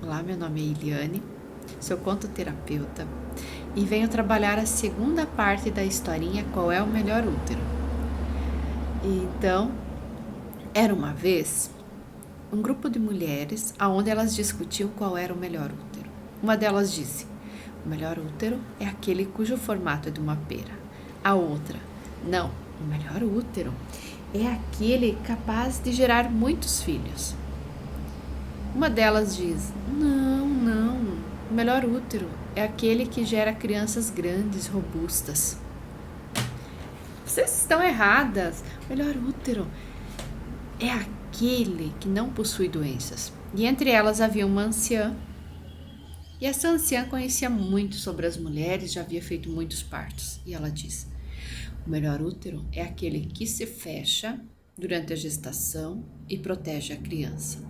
Olá, meu nome é Eliane, sou contoterapeuta e venho trabalhar a segunda parte da historinha Qual é o Melhor Útero. Então, era uma vez um grupo de mulheres onde elas discutiam qual era o melhor útero. Uma delas disse: o melhor útero é aquele cujo formato é de uma pera. A outra: não, o melhor útero é aquele capaz de gerar muitos filhos. Uma delas diz: não, o melhor útero é aquele que gera crianças grandes, robustas. Vocês estão erradas. O melhor útero é aquele que não possui doenças. E entre elas havia uma anciã. E essa anciã conhecia muito sobre as mulheres, já havia feito muitos partos. E ela diz: o melhor útero é aquele que se fecha durante a gestação e protege a criança.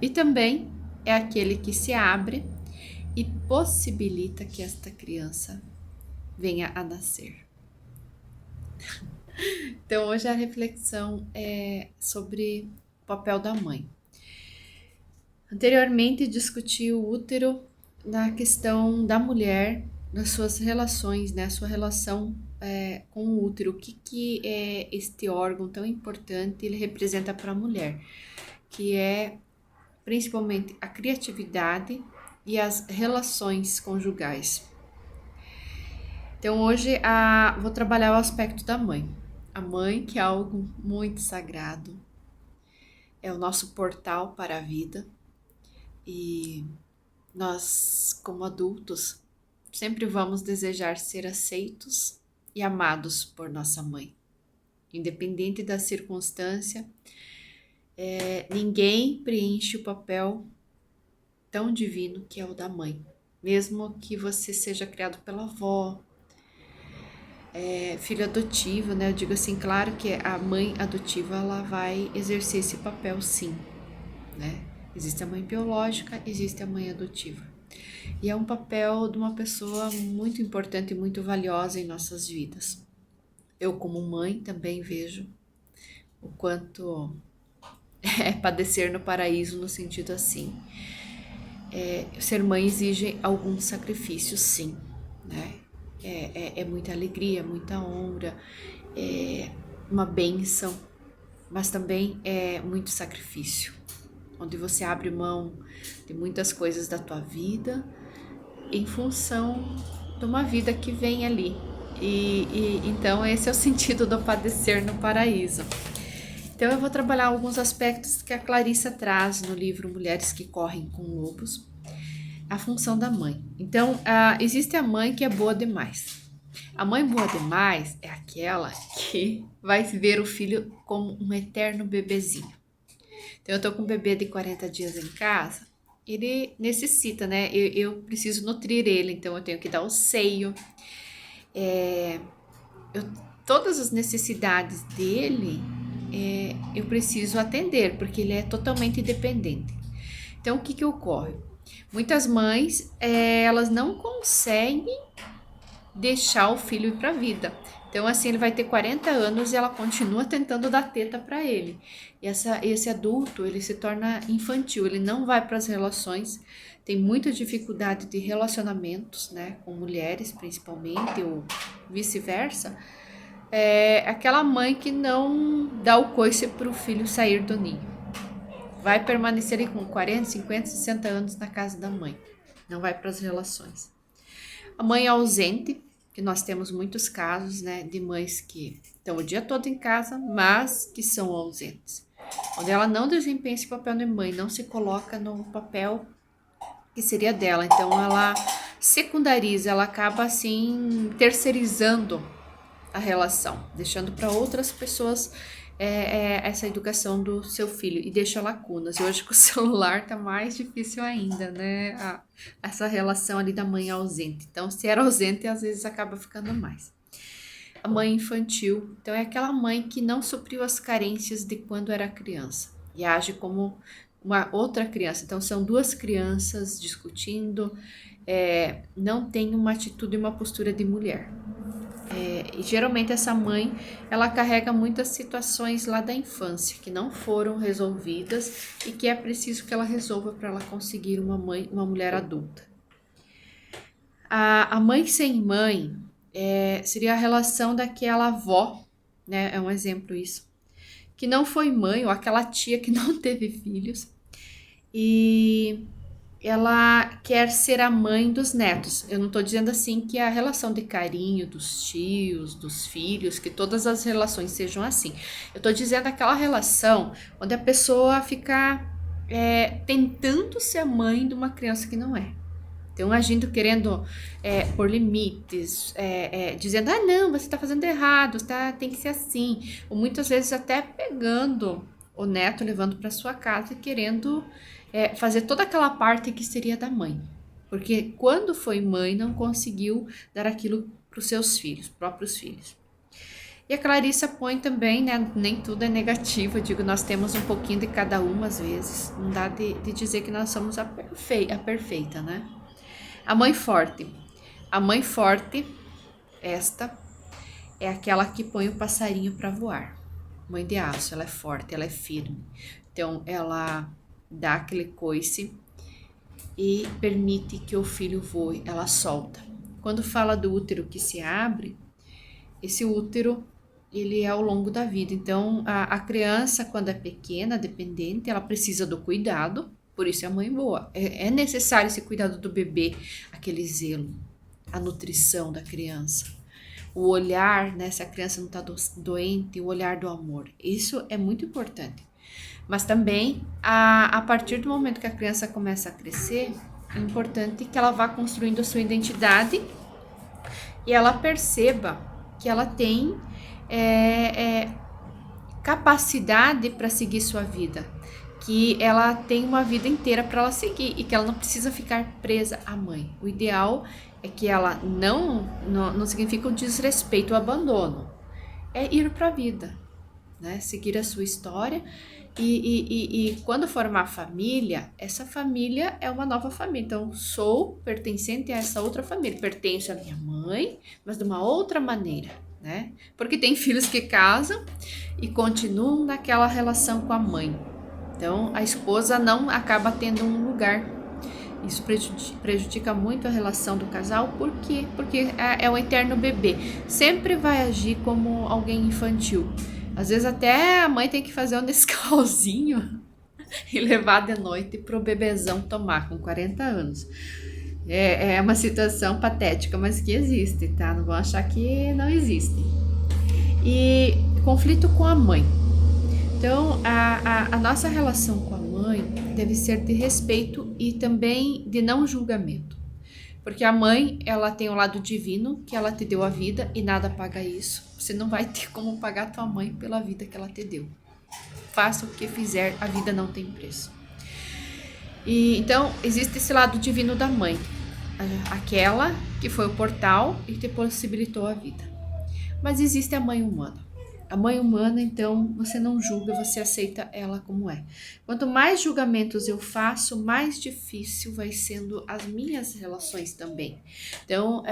E também é aquele que se abre e possibilita que esta criança venha a nascer. Então, hoje a reflexão é sobre o papel da mãe. Anteriormente, discuti o útero na questão da mulher, nas suas relações, né? Sua relação com o útero. O que é este órgão tão importante ele representa para a mulher, que é principalmente a criatividade e as relações conjugais. Então hoje vou trabalhar o aspecto da mãe. A mãe, que é algo muito sagrado, é o nosso portal para a vida. E nós, como adultos, sempre vamos desejar ser aceitos e amados por nossa mãe. Independente da circunstância, ninguém preenche o papel tão divino que é o da mãe. Mesmo que você seja criado pela avó, filho adotivo, né? Eu digo assim, claro que a mãe adotiva, ela vai exercer esse papel sim, né? Existe a mãe biológica, existe a mãe adotiva. E é um papel de uma pessoa muito importante e muito valiosa em nossas vidas. Eu, como mãe, também vejo o quanto é padecer no paraíso, no sentido assim. Ser mãe exige algum sacrifício, sim, né? É muita alegria, muita honra, é uma bênção, mas também é muito sacrifício, onde você abre mão de muitas coisas da tua vida em função de uma vida que vem ali. Então esse é o sentido do padecer no paraíso. Então eu vou trabalhar alguns aspectos que a Clarissa traz no livro Mulheres que Correm com Lobos, a função da mãe. Então, existe a mãe que é boa demais. A mãe boa demais é aquela que vai ver o filho como um eterno bebezinho. Então, eu tô com um bebê de 40 dias em casa, ele necessita, né? Eu preciso nutrir ele, então eu tenho que dar o seio. Todas as necessidades dele, eu preciso atender, porque ele é totalmente independente. Então, o que ocorre? Muitas mães, elas não conseguem deixar o filho ir para a vida. Então, assim, ele vai ter 40 anos e ela continua tentando dar teta para ele. E esse adulto, ele se torna infantil, ele não vai para as relações, tem muita dificuldade de relacionamentos, né, com mulheres principalmente, ou vice-versa. É aquela mãe que não dá o coice para o filho sair do ninho. Vai permanecer ali com 40, 50, 60 anos na casa da mãe. Não vai para as relações. A mãe ausente, que nós temos muitos casos, né, de mães que estão o dia todo em casa, mas que são ausentes. Onde ela não desempenha esse papel de mãe, não se coloca no papel que seria dela. Então ela secundariza, ela acaba assim terceirizando a relação, deixando para outras pessoas essa educação do seu filho e deixa lacunas. E hoje com o celular tá mais difícil ainda, né? Essa relação ali da mãe ausente. Então, se era ausente, às vezes acaba ficando mais. A mãe infantil, então é aquela mãe que não supriu as carências de quando era criança e age como uma outra criança. Então, são duas crianças discutindo, não tem uma atitude e uma postura de mulher. E geralmente essa mãe, ela carrega muitas situações lá da infância que não foram resolvidas e que é preciso que ela resolva para ela conseguir uma mulher adulta. A mãe sem mãe seria a relação daquela avó, né? É um exemplo isso, que não foi mãe, ou aquela tia que não teve filhos e ela quer ser a mãe dos netos. Eu não estou dizendo assim que a relação de carinho dos tios, dos filhos, que todas as relações sejam assim. Eu estou dizendo aquela relação onde a pessoa fica tentando ser a mãe de uma criança que não é. Então, agindo, querendo pôr limites, dizendo, ah, não, você está fazendo errado, tem que ser assim. Ou muitas vezes até pegando o neto, levando para sua casa e querendo fazer toda aquela parte que seria da mãe. Porque quando foi mãe, não conseguiu dar aquilo para os seus filhos, próprios filhos. E a Clarissa põe também, né, nem tudo é negativo, eu digo, nós temos um pouquinho de cada uma às vezes. Não dá de dizer que nós somos a perfeita, né? A mãe forte. A mãe forte, esta, é aquela que põe o passarinho para voar. Mãe de aço, ela é forte, ela é firme. Então, ela dá aquele coice e permite que o filho voe, ela solta. Quando fala do útero que se abre, esse útero, ele é ao longo da vida. Então, a criança, quando é pequena, dependente, ela precisa do cuidado, por isso é a mãe boa. É necessário esse cuidado do bebê, aquele zelo, a nutrição da criança. O olhar, né, se a criança não está doente, o olhar do amor. Isso é muito importante. Mas também, a partir do momento que a criança começa a crescer, é importante que ela vá construindo a sua identidade e ela perceba que ela tem capacidade para seguir sua vida, que ela tem uma vida inteira para ela seguir e que ela não precisa ficar presa à mãe. O ideal é que ela não significa o desrespeito, o abandono, é ir para a vida, né? Seguir a sua história e quando formar família, essa família é uma nova família. Então, sou pertencente a essa outra família, pertenço à minha mãe, mas de uma outra maneira, né? Porque tem filhos que casam e continuam naquela relação com a mãe. Então, a esposa não acaba tendo um lugar. Isso prejudica muito a relação do casal. Por quê? Porque é o eterno bebê. Sempre vai agir como alguém infantil. Às vezes até a mãe tem que fazer um Nescauzinho e levar de noite pro bebezão tomar com 40 anos. É uma situação patética, mas que existe, tá? Não vão achar que não existe. E conflito com a mãe. Então, a nossa relação com a mãe deve ser de respeito e também de não julgamento. Porque a mãe, ela tem o lado divino, que ela te deu a vida e nada paga isso. Você não vai ter como pagar a tua mãe pela vida que ela te deu. Faça o que fizer, a vida não tem preço. E então, existe esse lado divino da mãe. Aquela que foi o portal e te possibilitou a vida. Mas existe a mãe humana. A mãe humana, então, você não julga, você aceita ela como é. Quanto mais julgamentos eu faço, mais difícil vai sendo as minhas relações também. Então,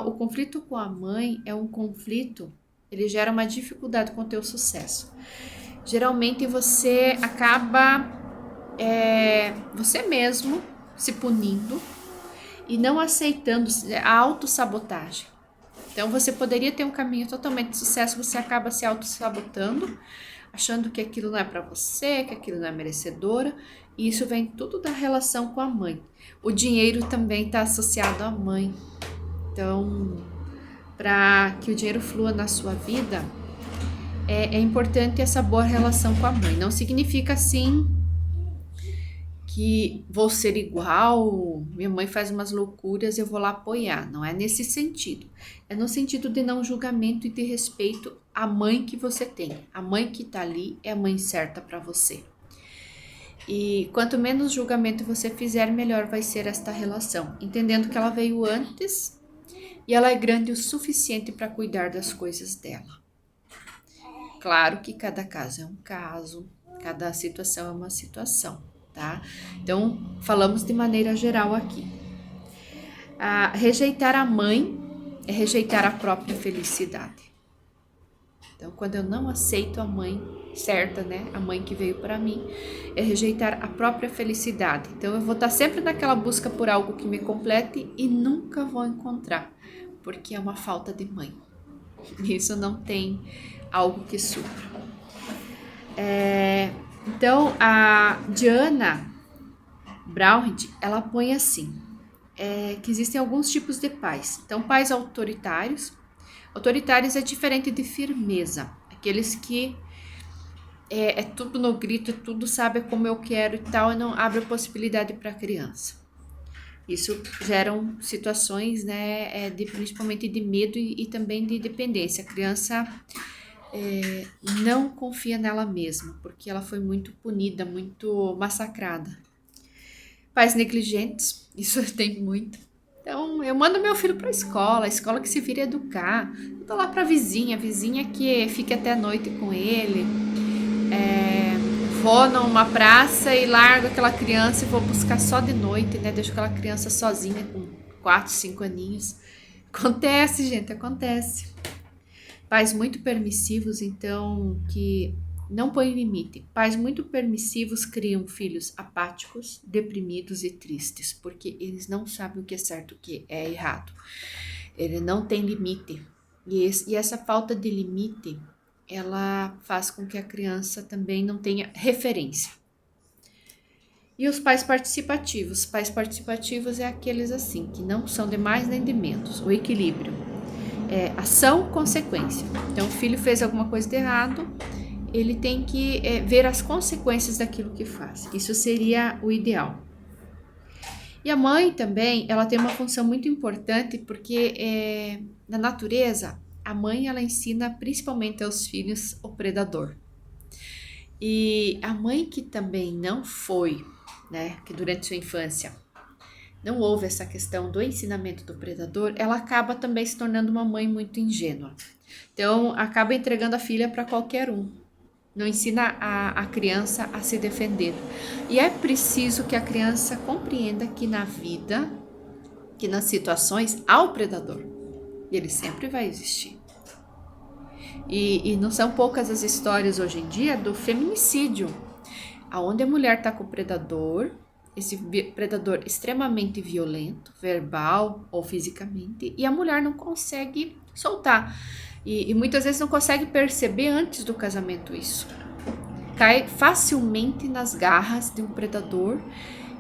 o conflito com a mãe é um conflito, ele gera uma dificuldade com o teu sucesso. Geralmente você acaba você mesmo se punindo e não aceitando a autossabotagem. Então, você poderia ter um caminho totalmente de sucesso, você acaba se auto-sabotando, achando que aquilo não é para você, que aquilo não é merecedora, e isso vem tudo da relação com a mãe. O dinheiro também está associado à mãe. Então, para que o dinheiro flua na sua vida, é importante essa boa relação com a mãe. Não significa, assim, que vou ser igual, minha mãe faz umas loucuras, eu vou lá apoiar. Não é nesse sentido. É no sentido de não julgamento e de respeito à mãe que você tem. A mãe que tá ali é a mãe certa para você. E quanto menos julgamento você fizer, melhor vai ser esta relação. Entendendo que ela veio antes e ela é grande o suficiente para cuidar das coisas dela. Claro que cada caso é um caso, cada situação é uma situação. Tá? Então, falamos de maneira geral aqui. Rejeitar a mãe é rejeitar a própria felicidade. Então, quando eu não aceito a mãe certa, né, a mãe que veio para mim, é rejeitar a própria felicidade. Então, eu vou estar sempre naquela busca por algo que me complete e nunca vou encontrar, porque é uma falta de mãe. Isso não tem algo que supra. Então, a Diana Brownridge, ela põe assim, que existem alguns tipos de pais. Então, pais autoritários. Autoritários é diferente de firmeza. Aqueles que é tudo no grito, tudo sabe como eu quero e tal, e não abre possibilidade para a criança. Isso geram situações, né, principalmente de medo e também de dependência. A criança não confia nela mesma, porque ela foi muito punida, muito massacrada. Pais negligentes, isso tem muito. Então, eu mando meu filho para a escola que se vira educar. Eu dou lá para a vizinha que fica até a noite com ele. Vou numa praça e largo aquela criança e vou buscar só de noite, né? Deixo aquela criança sozinha com 4, 5 aninhos. Acontece, gente, acontece. Pais muito permissivos, então, que não põem limite. Pais muito permissivos criam filhos apáticos, deprimidos e tristes, porque eles não sabem o que é certo e o que é errado. Ele não tem limite. E essa falta de limite, ela faz com que a criança também não tenha referência. E os pais participativos? Pais participativos é aqueles assim, que não são de mais nem de menos. O equilíbrio. Ação, consequência. Então, o filho fez alguma coisa de errado, ele tem que ver as consequências daquilo que faz. Isso seria o ideal. E a mãe também, ela tem uma função muito importante, porque na natureza, a mãe ela ensina principalmente aos filhos o predador. E a mãe que também não foi, né, que durante sua infância não houve essa questão do ensinamento do predador, ela acaba também se tornando uma mãe muito ingênua. Então, acaba entregando a filha para qualquer um. Não ensina a criança a se defender. E é preciso que a criança compreenda que na vida, que nas situações, há o predador. E ele sempre vai existir. E não são poucas as histórias hoje em dia do feminicídio, onde a mulher está com o predador, esse predador extremamente violento, verbal ou fisicamente, e a mulher não consegue soltar. E muitas vezes não consegue perceber antes do casamento isso. Cai facilmente nas garras de um predador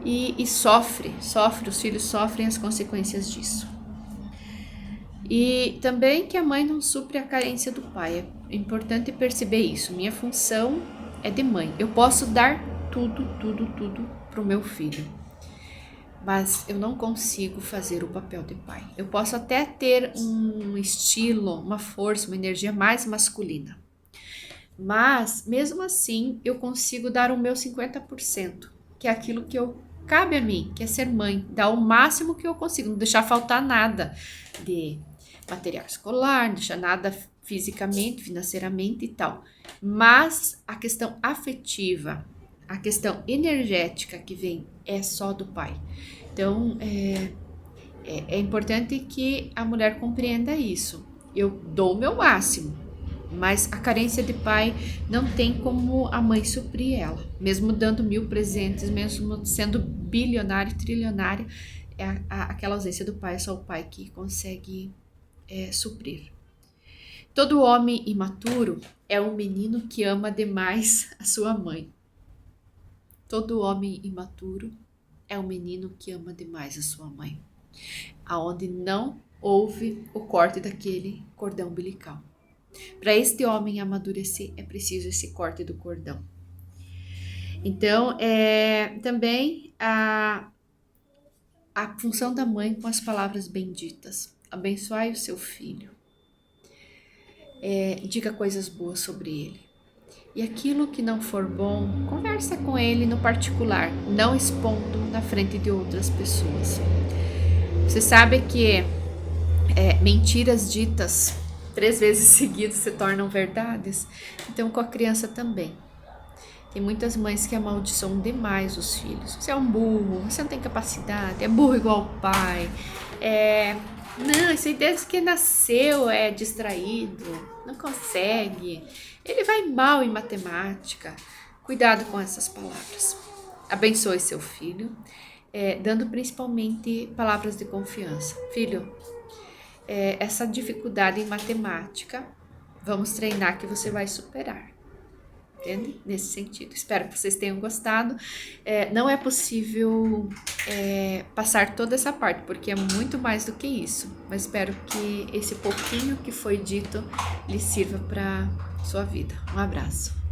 e sofre, os filhos sofrem as consequências disso. E também que a mãe não supre a carência do pai. É importante perceber isso. Minha função é de mãe. Eu posso dar tudo para o meu filho, mas eu não consigo fazer o papel de pai. Eu posso até ter um estilo, uma força, uma energia mais masculina, mas mesmo assim eu consigo dar o meu 50%, que é aquilo que cabe a mim, que é ser mãe, dar o máximo que eu consigo, não deixar faltar nada de material escolar, não deixar nada fisicamente, financeiramente e tal. Mas a questão afetiva, a questão energética que vem é só do pai. Então, é importante que a mulher compreenda isso. Eu dou o meu máximo, mas a carência de pai não tem como a mãe suprir ela. Mesmo dando 1000 presentes, mesmo sendo bilionária, trilionária, aquela ausência do pai é só o pai que consegue suprir. Todo homem imaturo é um menino que ama demais a sua mãe. Todo homem imaturo é um menino que ama demais a sua mãe, aonde não houve o corte daquele cordão umbilical. Para este homem amadurecer, é preciso esse corte do cordão. Então, também a função da mãe com as palavras benditas. Abençoai o seu filho. Diga coisas boas sobre ele. E aquilo que não for bom, conversa com ele no particular, não expondo na frente de outras pessoas. Você sabe que mentiras ditas 3 vezes seguidas se tornam verdades? Então, com a criança também. Tem muitas mães que amaldiçoam demais os filhos. Você é um burro, você não tem capacidade, é burro igual o pai. Não, isso aí desde que nasceu é distraído, não consegue. Ele vai mal em matemática. Cuidado com essas palavras. Abençoe seu filho, dando principalmente palavras de confiança. Filho, essa dificuldade em matemática, vamos treinar que você vai superar. Entende? Nesse sentido. Espero que vocês tenham gostado. Não é possível passar toda essa parte, porque é muito mais do que isso. Mas espero que esse pouquinho que foi dito lhe sirva para sua vida. Um abraço.